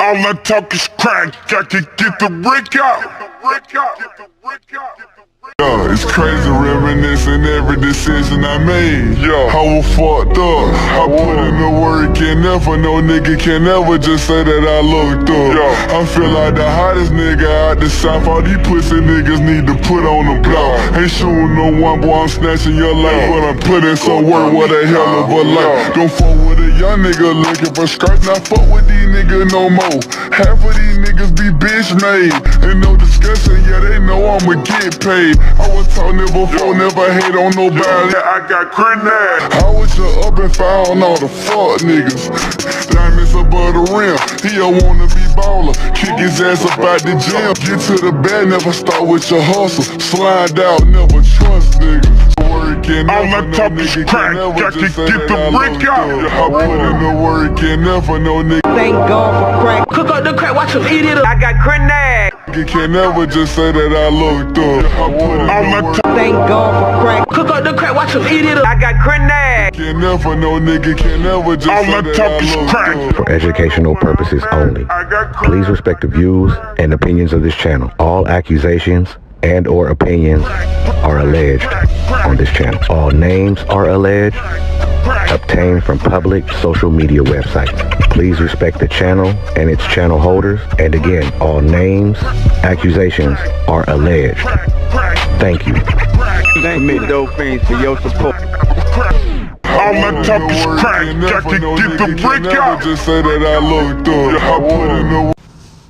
All I talk is crack, I can get the brick out. Yeah, it's crazy reminiscing every decision I made. Yeah, I was fucked up. I put in the work and never no nigga can ever just say that I looked up. Yeah, I feel like the hottest nigga out the south. All these pussy niggas need to put on the block. Ain't showing no one, boy, I'm snatching your life, but I'm putting some work. What a hell of a life. Don't fuck with a young nigga looking for skirts. Not fuck with these niggas no more. Half of these niggas be bitch made. Ain't no discussion, yeah, they know I'ma get paid. I was taught never before, never hate on nobody. Yeah, I got grenade. I was just up and found all the fuck niggas. Diamonds above the rim, he don't wanna be baller. Kick his ass up out the gym. Get to the bed, never start with your hustle. Slide out, never trust niggas. All I talk is crack, I can get the brick out. I put in the work and never no nigga. Thank God for crack. Cook up the crack, watch him eat it up. I got grenade. You can never just say that I looked up. Thank God for crack. Cook up the crack, watch him eat it up. I got grenade. Can never, no nigga can never just say that I looked up. For educational purposes only. Please respect the views and opinions of this channel. All accusations and or opinions are alleged on this channel. All names are alleged, obtained from public social media websites. Please respect the channel and its channel holders. And again, all names, accusations are alleged. Thank you. Thank me, dope fiends, for your support. All I talk is crack, I can get the brick out. Just say that I looked up.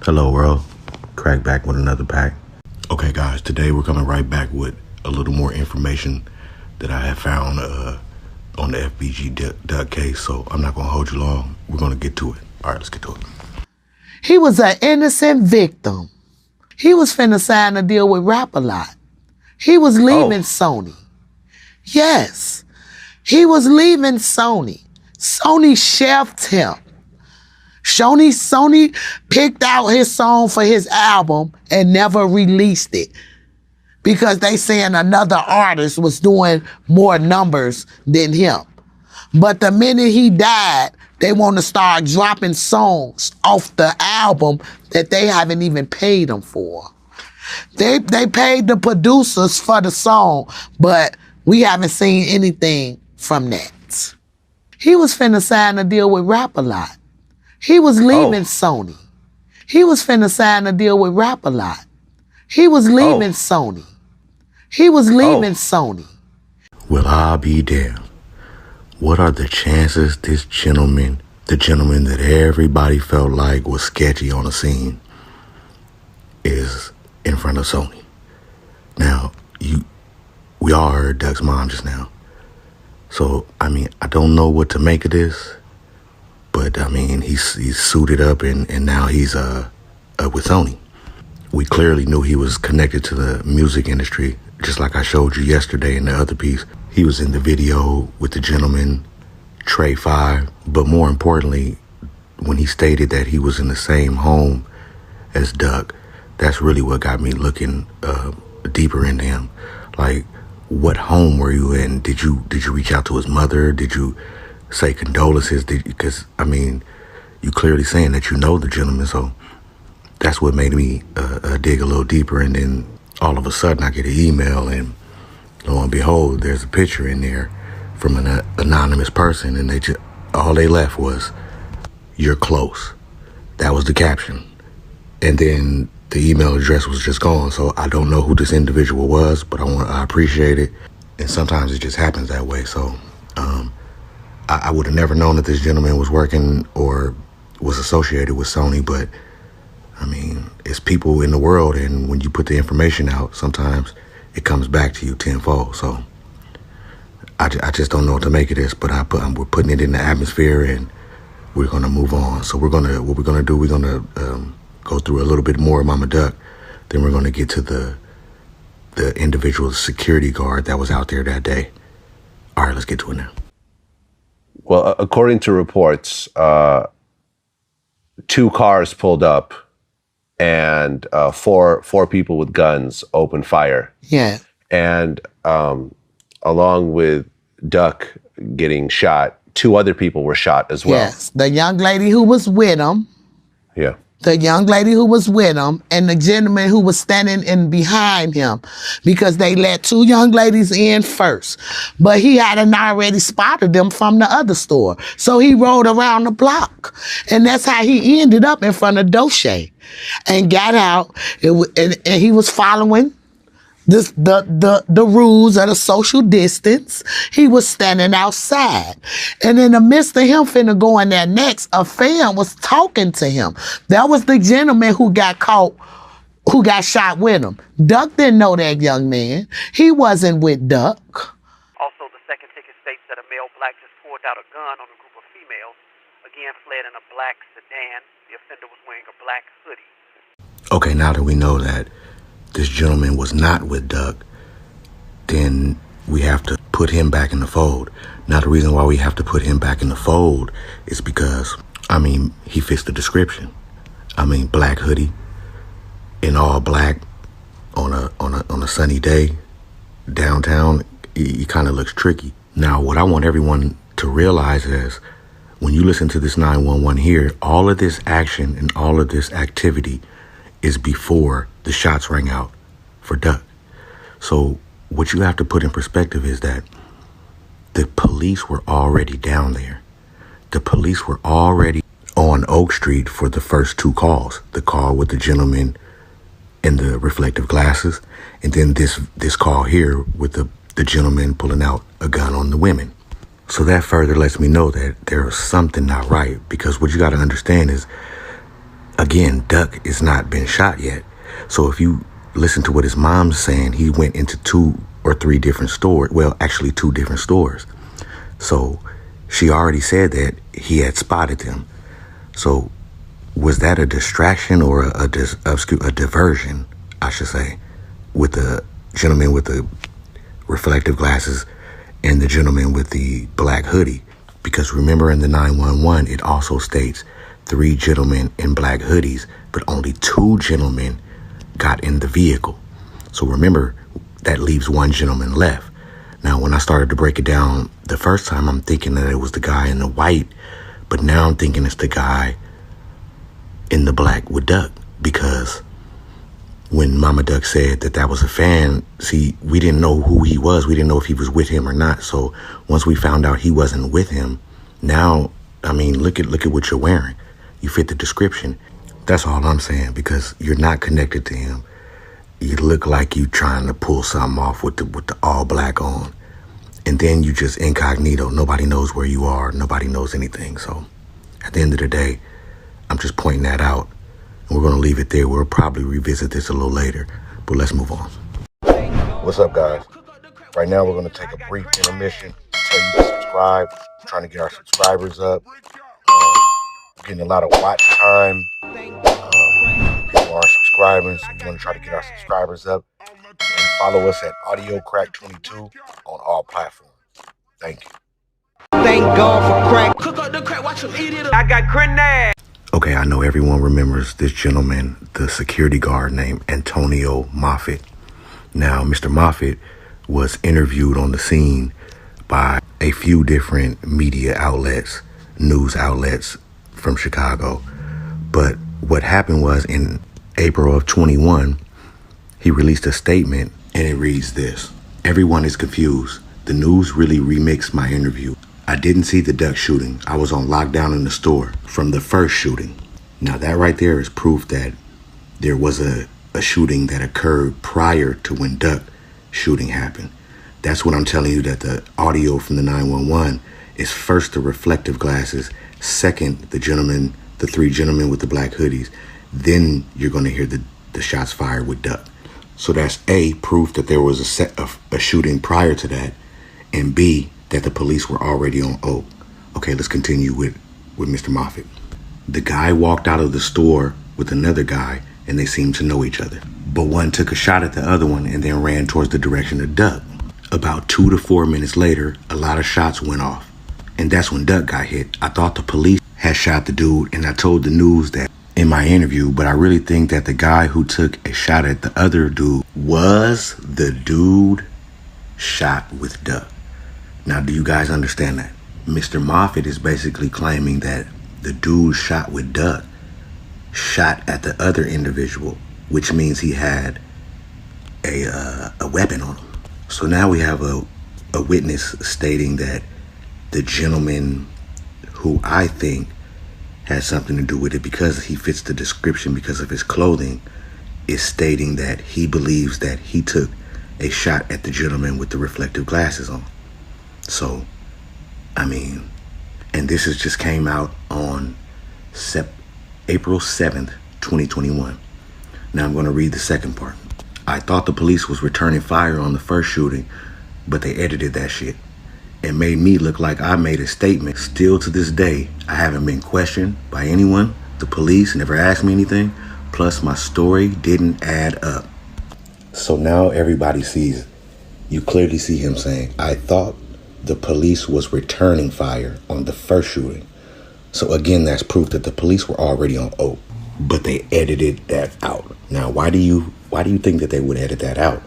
Hello world, Crack back with another pack. Okay guys, today we're coming right back with a little more information that I have found on the FBG Duck case, so I'm not gonna hold you long. We're gonna get to it. All right, let's get to it. He was an innocent victim. He was finna sign a deal with Rap-A-Lot. He was leaving Sony. Yes, he was leaving Sony. Sony shelved him. Sony picked out his song for his album and never released it because they saying another artist was doing more numbers than him. But the minute he died, they want to start dropping songs off the album that they haven't even paid him for. They paid the producers for the song, but we haven't seen anything from that. He was finna sign a deal with Rap-A-Lot. He was leaving Sony. He was finna sign a deal with Rap-A-Lot. He was leaving Sony. He was leaving Sony. Well, I'll be damned. What are the chances this gentleman, the gentleman that everybody felt like was sketchy on the scene, is in front of Sony? Now, we all heard Duck's mom just now. So, I mean, I don't know what to make of this. But I mean, he's suited up and now he's with Sony. We clearly knew he was connected to the music industry, just like I showed you yesterday in the other piece. He was in the video with the gentleman, Trey 5, but more importantly, when he stated that he was in the same home as Duck, that's really what got me looking deeper into him. Like, what home were you in? Did you reach out to his mother? Did you say condolences? Because I mean, you clearly saying that you know the gentleman, so that's what made me dig a little deeper. And then all of a sudden I get an email and lo and behold, there's a picture in there from an anonymous person, and all they left was, "You're close." That was the caption. And then the email address was just gone. So I don't know who this individual was, but I appreciate it. And sometimes it just happens that way. So I would have never known that this gentleman was working or was associated with Sony, but I mean, it's people in the world, and when you put the information out, sometimes it comes back to you tenfold. So I just don't know what to make of this, but we're putting it in the atmosphere, and we're gonna move on. So we're gonna go through a little bit more of Mama Duck, then we're gonna get to the individual security guard that was out there that day. All right, let's get to it now. Well, according to reports, 2 cars pulled up and four people with guns opened fire. Yeah. And along with Duck getting shot, 2 other people were shot as well. Yes, the young lady who was with him Yeah. The young lady who was with him and the gentleman who was standing in behind him, because they let two young ladies in first. But he hadn't already spotted them from the other store. So he rode around the block. And that's how he ended up in front of Doche and got out. And he was following the rules of the social distance. He was standing outside. And in the midst of him finna go in there next, a fan was talking to him. That was the gentleman who got caught, who got shot with him. Duck didn't know that young man. He wasn't with Duck. Also, the second ticket states that a male black just pulled out a gun on a group of females. Again, fled in a black sedan. The offender was wearing a black hoodie. Okay, now that we know that this gentleman was not with Duck, then we have to put him back in the fold. Now, the reason why we have to put him back in the fold is because, he fits the description. Black hoodie, in all black, on a sunny day, downtown, he kind of looks tricky. Now, what I want everyone to realize is, when you listen to this 911 here, all of this action and all of this activity is before the shots rang out for Duck. So what you have to put in perspective is that the police were already down there. The police were already on Oak Street for the first two calls. The call with the gentleman in the reflective glasses, and then this call here with the gentleman pulling out a gun on the women. So that further lets me know that there is something not right, because what you got to understand is, again, Duck has not been shot yet. So if you listen to what his mom's saying, he went into 2 or 3 different stores. Well, actually 2 different stores. So she already said that he had spotted them. So was that a distraction or a diversion, I should say, with the gentleman with the reflective glasses and the gentleman with the black hoodie? Because remember, in the 911, it also states 3 gentlemen in black hoodies, but only 2 gentlemen got in the vehicle. So remember, that leaves 1 gentleman left. Now, when I started to break it down the first time, I'm thinking that it was the guy in the white, but now I'm thinking it's the guy in the black with Duck, because when Mama Duck said that was a fan, see, we didn't know who he was. We didn't know if he was with him or not. So once we found out he wasn't with him, now, look at what you're wearing. You fit the description. That's all I'm saying, because you're not connected to him. You look like you trying to pull something off with the all black on. And then you just incognito. Nobody knows where you are. Nobody knows anything. So at the end of the day, I'm just pointing that out. And we're going to leave it there. We'll probably revisit this a little later. But let's move on. What's up, guys? Right now, we're going to take a brief intermission. Tell you to subscribe. I'm trying to get our subscribers up. We're getting a lot of watch time. People aren't subscribing, so we want to try to get our subscribers up. And follow us at Audio Crack 22 on all platforms. Thank you. Thank God for crack. Cook up the crack, watch him eat it up. I got grenade. Okay, I know everyone remembers this gentleman, the security guard named Antonio Moffitt. Now, Mr. Moffitt was interviewed on the scene by a few different media outlets, news outlets from Chicago. But what happened was, in April of 21, he released a statement, and it reads this: "Everyone is confused. The news really remixed my interview. I didn't see the Duck shooting. I was on lockdown in the store from the first shooting." Now that right there is proof that there was a shooting that occurred prior to when Duck shooting happened. That's what I'm telling you, that the audio from the 911 is first the reflective glasses, second the 3 gentlemen with the black hoodies, then you're going to hear the shots fired with Duck. So that's A, proof that there was a shooting prior to that, and B, that the police were already on Oak. Okay, let's continue with Mr. Moffitt. The guy walked out of the store with another guy, and they seemed to know each other. But one took a shot at the other one and then ran towards the direction of Duck. About 2 to 4 minutes later, a lot of shots went off. And that's when Duck got hit. I thought the police had shot the dude, and I told the news that in my interview, but I really think that the guy who took a shot at the other dude was the dude shot with Duck. Now, do you guys understand that? Mr. Moffitt is basically claiming that the dude shot with Duck shot at the other individual, which means he had a weapon on him. So now we have a witness stating that the gentleman who I think has something to do with it, because he fits the description because of his clothing, is stating that he believes that he took a shot at the gentleman with the reflective glasses on. So, I mean, and this has just came out on April 7th, 2021. Now I'm going to read the second part. I thought the police was returning fire on the first shooting, but they edited that shit. It made me look like I made a statement. Still to this day, I haven't been questioned by anyone. The police never asked me anything. Plus, my story didn't add up. So now everybody sees it. You clearly see him saying, I thought the police was returning fire on the first shooting. So again, that's proof that the police were already on Oak, but they edited that out. Now, why do you think that they would edit that out?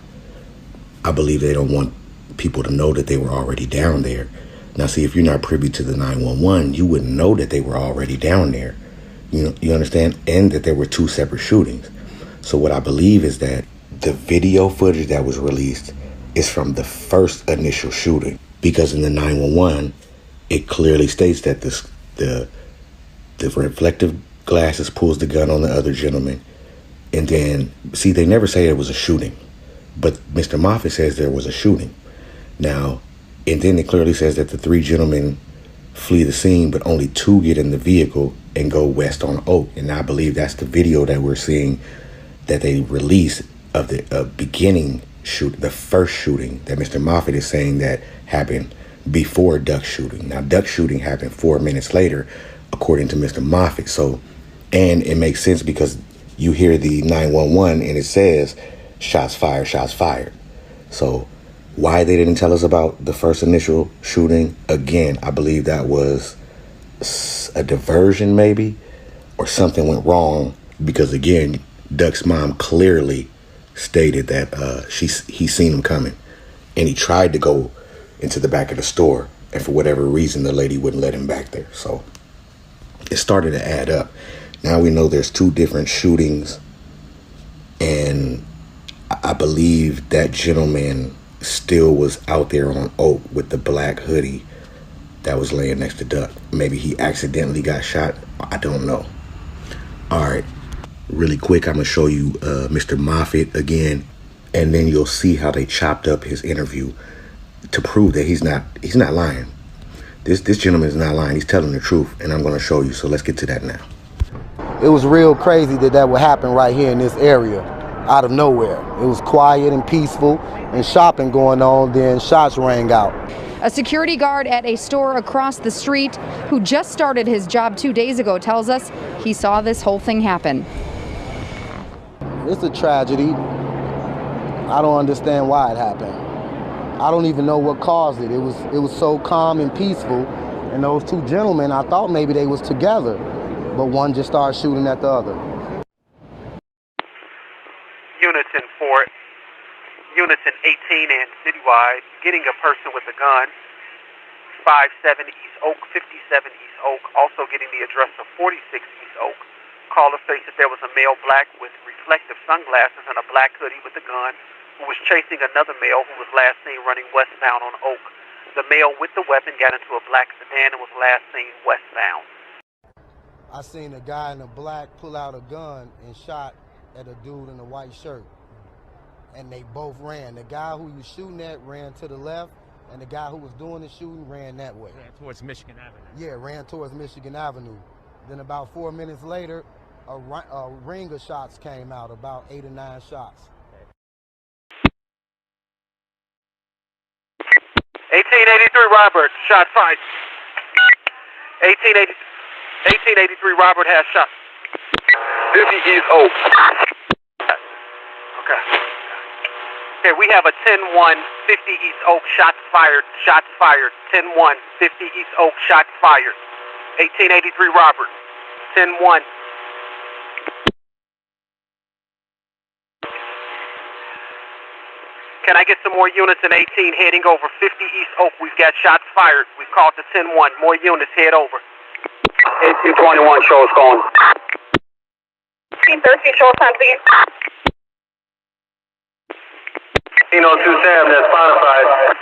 I believe they don't want people to know that they were already down there. Now, see, if you're not privy to the 911, you wouldn't know that they were already down there. You understand? And that there were two separate shootings. So what I believe is that the video footage that was released is from the first initial shooting, because in the 911, it clearly states that the reflective glasses pulls the gun on the other gentleman. And then, see, they never say it was a shooting, but Mr. Moffitt says there was a shooting. Now, and then it clearly says that the three gentlemen flee the scene, but only two get in the vehicle and go west on Oak. And I believe that's the video that we're seeing that they released of the beginning shoot, the first shooting that Mr. Moffitt is saying that happened before Duck's shooting. Now, Duck's shooting happened 4 minutes later, according to Mr. Moffitt. So, and it makes sense because you hear the 911 and it says shots fired, shots fired. So why they didn't tell us about the first initial shooting, again, I believe that was a diversion maybe, or something went wrong, because again, Duck's mom clearly stated that he seen him coming, and he tried to go into the back of the store, and for whatever reason, the lady wouldn't let him back there. So it started to add up. Now we know there's two different shootings, and I believe that gentleman still was out there on Oak with the black hoodie that was laying next to Duck. Maybe he accidentally got shot. I don't know. All right, really quick, I'm gonna show you Mr. Moffitt again, and then you'll see how they chopped up his interview to prove that he's not lying. This gentleman is not lying. He's telling the truth, and I'm gonna show you. So let's get to that now. It was real crazy that would happen right here in this area, out of nowhere. It was quiet and peaceful and shopping going on, then shots rang out. A security guard at a store across the street who just started his job 2 days ago tells us he saw this whole thing happen. It's a tragedy. I don't understand why it happened. I don't even know what caused it. It was so calm and peaceful, and those two gentlemen, I thought maybe they was together, but one just started shooting at the other. Units in 18 and citywide, getting a person with a gun, 57 East Oak, 57 East Oak, also getting the address of 46 East Oak. Caller states that there was a male black with reflective sunglasses and a black hoodie with a gun who was chasing another male who was last seen running westbound on Oak. The male with the weapon got into a black sedan and was last seen westbound. I seen a guy in a black pull out a gun and shot at a dude in a white shirt. And they both ran. The guy who he was shooting at ran to the left, and the guy who was doing the shooting ran that way. Ran towards Michigan Avenue. Yeah, ran towards Michigan Avenue. Then about 4 minutes later, a ring of shots came out, about 8 or 9 shots. 1883 Robert, shot fired. 1883 Robert has shot. 50 East Oak. Okay. Okay, we have a 10-1, 50 East Oak, shots fired, 10-1, 50 East Oak, shots fired. 1883 Robert, 10-1. Can I get some more units in 18 heading over 50 East Oak? We've got shots fired. We've called to 10-1. More units head over. 1821 show is going. 13 short times again. 1802 Sam, that's bonafide.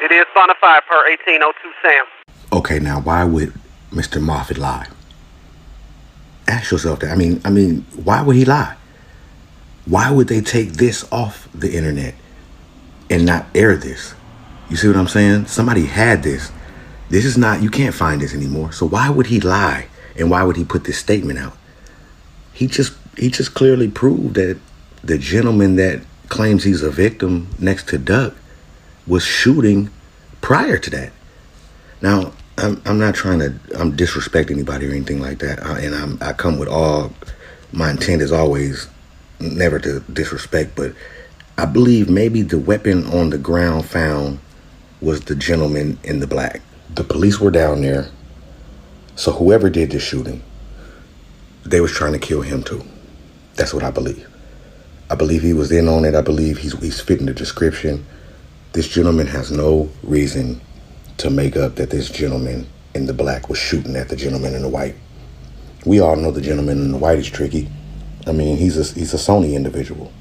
It is bonafide per 1802 Sam. Okay, now why would Mr. Moffitt lie? Ask yourself that. I mean, why would he lie? Why would they take this off the internet and not air this? You see what I'm saying? Somebody had this. This is not, you can't find this anymore. So why would he lie? And why would he put this statement out? He just clearly proved that the gentleman that claims he's a victim next to Duck was shooting prior to that. Now, I'm not trying to, I'm disrespect anybody or anything like that. I come with all, my intent is always never to disrespect, but I believe maybe the weapon on the ground found was the gentleman in the black. The police were down there, so whoever did this shooting, they was trying to kill him too. That's what I believe. I believe he was in on it. I believe he's fitting the description. This gentleman has no reason to make up that this gentleman in the black was shooting at the gentleman in the white. We all know the gentleman in the white is tricky. I mean, he's a Sony individual.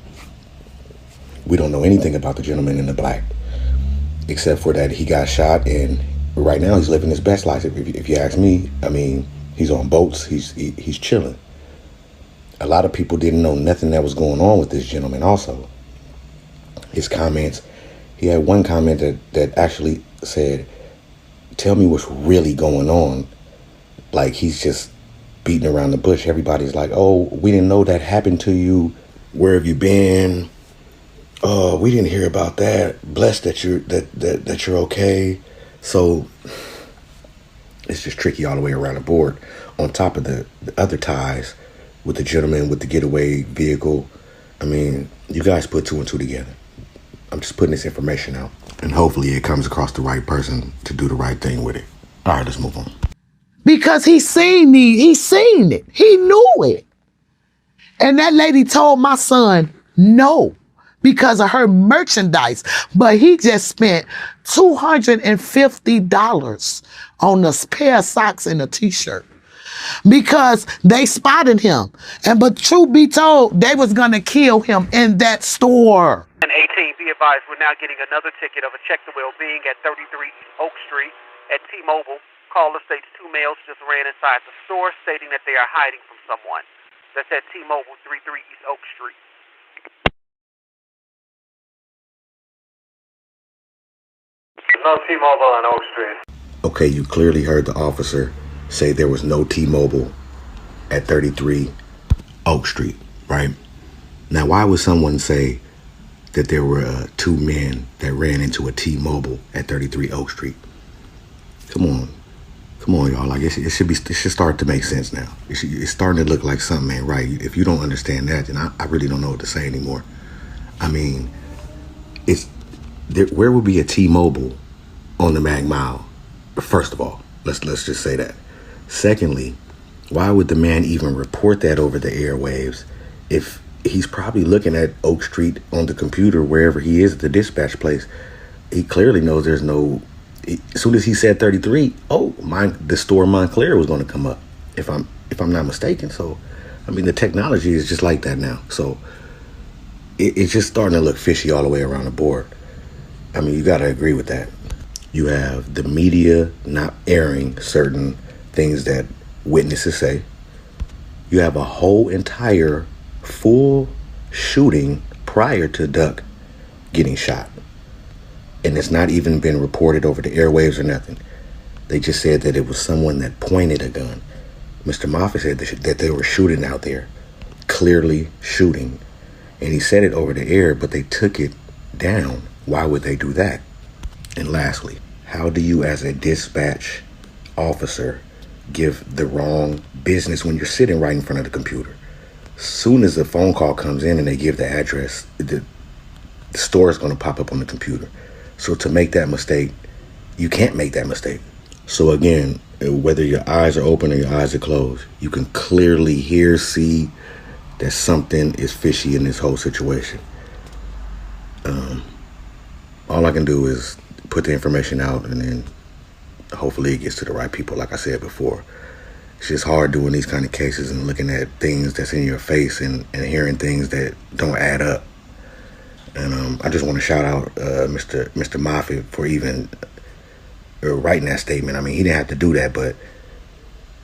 We don't know anything about the gentleman in the black, except for that he got shot, and right now he's living his best life. If you ask me, I mean, he's on boats, he's chilling. A lot of people didn't know nothing that was going on with this gentleman also. His comments, he had one comment that actually said, tell me what's really going on. Like he's just beating around the bush. Everybody's like, oh, we didn't know that happened to you. Where have you been? Oh, we didn't hear about that. Blessed that you're okay. So it's just tricky all the way around the board. On top of the other ties with the gentleman with the getaway vehicle. I mean, you guys put two and two together. I'm just putting this information out, and hopefully it comes across the right person to do the right thing with it. All right, let's move on. Because he seen it. He knew it. And that lady told my son no because of her merchandise. But he just spent $250 on a pair of socks and a t-shirt because they spotted him. But truth be told, they was going to kill him in that store. And 18, be advised, we're now getting another ticket of a check the well-being at 33 Oak Street at T-Mobile. Caller states two males just ran inside the store stating that they are hiding from someone. That's at T-Mobile, 33 East Oak Street. No T-Mobile on Oak Street. Okay, you clearly heard the officer say there was no T-Mobile at 33 Oak Street, right? Now, why would someone say that there were two men that ran into a T-Mobile at 33 Oak Street? Come on, y'all. Like it should start to make sense now. It's starting to look like something ain't right. If you don't understand that, then I really don't know what to say anymore. I mean, where would be a T-Mobile on the Mag Mile? First of all, let's just say that. Secondly, why would the man even report that over the airwaves if he's probably looking at Oak Street on the computer wherever he is at the dispatch place? He clearly knows there's no. As soon as he said 33, the store Montclair was going to come up, if I'm not mistaken. So, I mean, the technology is just like that now. So, it's just starting to look fishy all the way around the board. I mean, you got to agree with that. You have the media not airing certain things that witnesses say. You have a whole entire full shooting prior to Duck getting shot. And it's not even been reported over the airwaves or nothing. They just said that it was someone that pointed a gun. Mr. Moffitt said that they were shooting out there, clearly shooting. And he said it over the air, but they took it down. Why would they do that? And lastly, how do you as a dispatch officer give the wrong business when you're sitting right in front of the computer? Soon as the phone call comes in and they give the address, the store is going to pop up on the computer. So to make that mistake, you can't make that mistake. So again, whether your eyes are open or your eyes are closed, you can clearly see that something is fishy in this whole situation. All I can do is put the information out, and then hopefully it gets to the right people, like I said before. it's just hard doing these kind of cases and looking at things that's in your face and hearing things that don't add up. And I just want to shout out Mr. Moffitt for even writing that statement. I mean, he didn't have to do that, but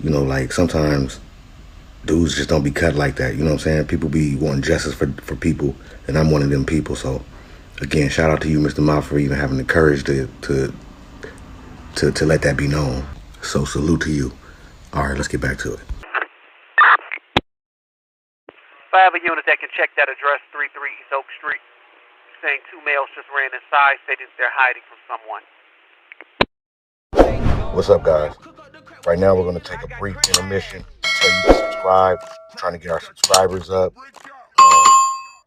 you know, like sometimes dudes just don't be cut like that. You know what I'm saying? People be wanting justice for people, and I'm one of them people. So again, shout out to you, Mr. Moffitt, for even having the courage to let that be known. So salute to you. All right, let's get back to it. If I have a unit that can check that address, 33 East Oak Street, saying 2 males just ran inside, stating they're hiding from someone. What's up, guys? Right now, we're going to take a brief intermission. Tell you to subscribe. I'm trying to get our subscribers up.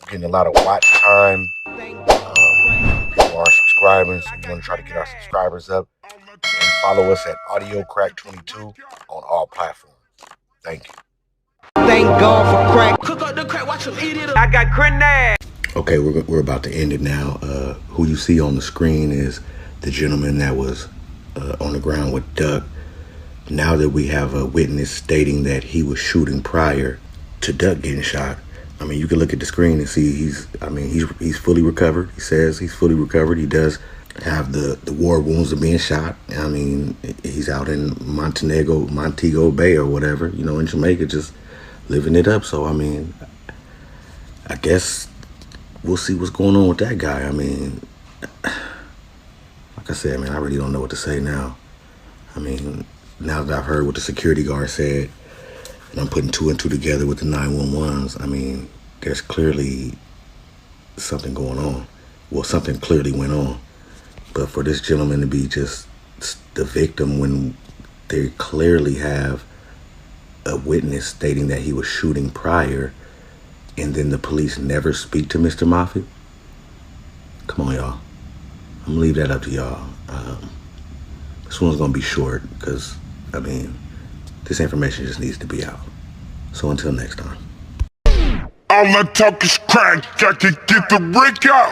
Getting a lot of watch time. People aren't subscribing, so we want to try to get our subscribers up. And follow us at AudioCrack22 on all platforms. Thank you. Thank God for crack. Cook up the crack, watch him eat it up. I got grenade. Okay, we're about to end it now. Who you see on the screen is the gentleman that was on the ground with Duck. Now that we have a witness stating that he was shooting prior to Duck getting shot, I mean, you can look at the screen and see he's fully recovered. He says he's fully recovered. He does have the war wounds of being shot. I mean, he's out in Montego Bay or whatever, you know, in Jamaica, just living it up. So, I mean, I guess we'll see what's going on with that guy. I mean, like I said, man, I really don't know what to say now. I mean, now that I've heard what the security guard said, and I'm putting 2 and 2 together with the 911s, I mean, there's clearly something going on. Well, something clearly went on. But for this gentleman to be just the victim when they clearly have a witness stating that he was shooting prior, and then the police never speak to Mr. Moffitt? Come on, y'all. I'm gonna leave that up to y'all. This one's gonna be short because, I mean, this information just needs to be out. So until next time. All I talk is crack, I can get the brick out.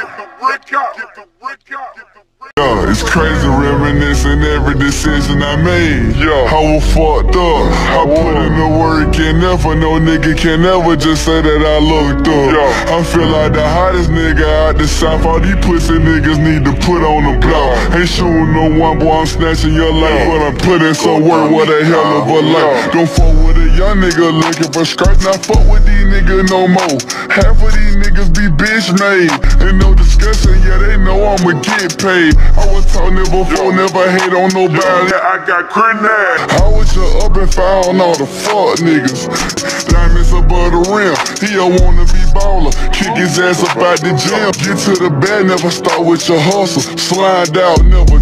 Yeah, it's crazy reminiscing every decision I made. Yeah, I was fucked up. I put in the work and never no nigga can ever just say that I looked up. Yeah, I feel like the hottest nigga out the south. All these pussy niggas need to put on the block. Ain't shooting no one, boy, I'm snatching your life, but I'm putting some work. What a hell of a life. Don't fuck with a young nigga looking for skirts. Not fuck with these niggas no more. Half of these niggas be bitch made. Ain't no discussion, yeah, they know I'ma get paid. I was talking before, never hate on nobody. I got grenade. I was just up and found all the fuck niggas. Diamonds above the rim. He don't wanna be baller. Kick his ass up out the gym. Get to the bed, never start with your hustle. Slide out, never